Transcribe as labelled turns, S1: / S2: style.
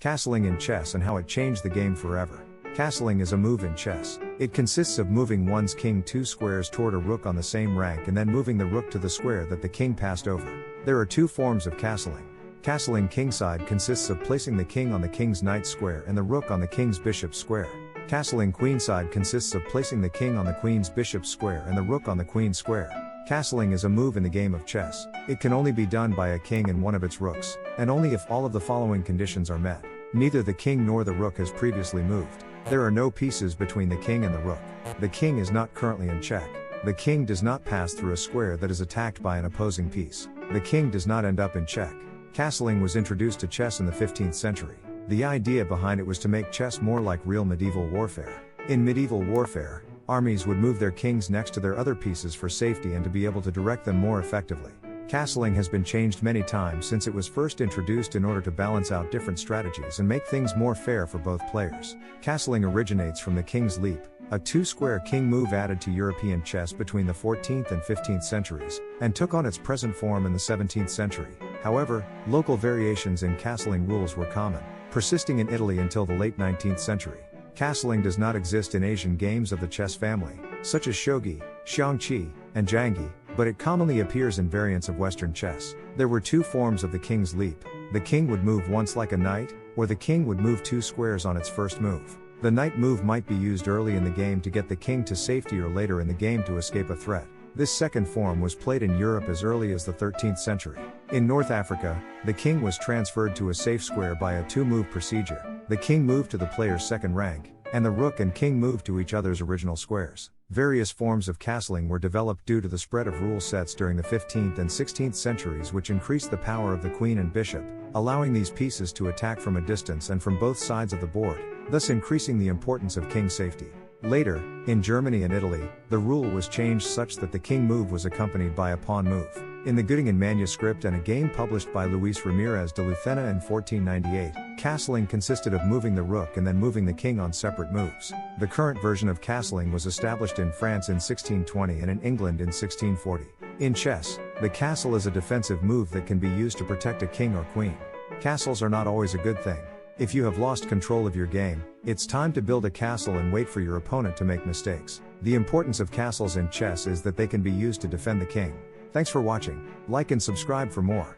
S1: Castling in chess and how it changed the game forever. Castling is a move in chess. It consists of moving one's king 2 squares toward a rook on the same rank and then moving the rook to the square that the king passed over. There are 2 forms of castling. Castling kingside consists of placing the king on the king's knight square and the rook on the king's bishop square. Castling queenside consists of placing the king on the queen's bishop square and the rook on the queen's square. Castling is a move in the game of chess. It can only be done by a king and one of its rooks, and only if all of the following conditions are met. Neither the king nor the rook has previously moved. There are no pieces between the king and the rook. The king is not currently in check. The king does not pass through a square that is attacked by an opposing piece. The king does not end up in check. Castling was introduced to chess in the 15th century. The idea behind it was to make chess more like real medieval warfare. In medieval warfare, armies would move their kings next to their other pieces for safety and to be able to direct them more effectively. Castling has been changed many times since it was first introduced in order to balance out different strategies and make things more fair for both players. Castling originates from the King's Leap, a 2-square king move added to European chess between the 14th and 15th centuries, and took on its present form in the 17th century. However, local variations in castling rules were common, persisting in Italy until the late 19th century. Castling does not exist in Asian games of the chess family, such as shogi, xiangqi, and zhanggi, but it commonly appears in variants of Western chess. There were 2 forms of the King's Leap. The king would move once like a knight, or the king would move 2 squares on its first move. The knight move might be used early in the game to get the king to safety or later in the game to escape a threat. This second form was played in Europe as early as the 13th century. In North Africa, the king was transferred to a safe square by a 2-move procedure. The king moved to the player's second rank, and the rook and king moved to each other's original squares. Various forms of castling were developed due to the spread of rule sets during the 15th and 16th centuries, which increased the power of the queen and bishop, allowing these pieces to attack from a distance and from both sides of the board, thus increasing the importance of king safety. Later, in Germany and Italy, the rule was changed such that the king move was accompanied by a pawn move. In the Göttingen manuscript and a game published by Luis Ramirez de Lucena in 1498, castling consisted of moving the rook and then moving the king on separate moves. The current version of castling was established in France in 1620 and in England in 1640. In chess, the castle is a defensive move that can be used to protect a king or queen. Castles are not always a good thing. If you have lost control of your game, it's time to build a castle and wait for your opponent to make mistakes. The importance of castles in chess is that they can be used to defend the king. Thanks for watching. Like and subscribe for more.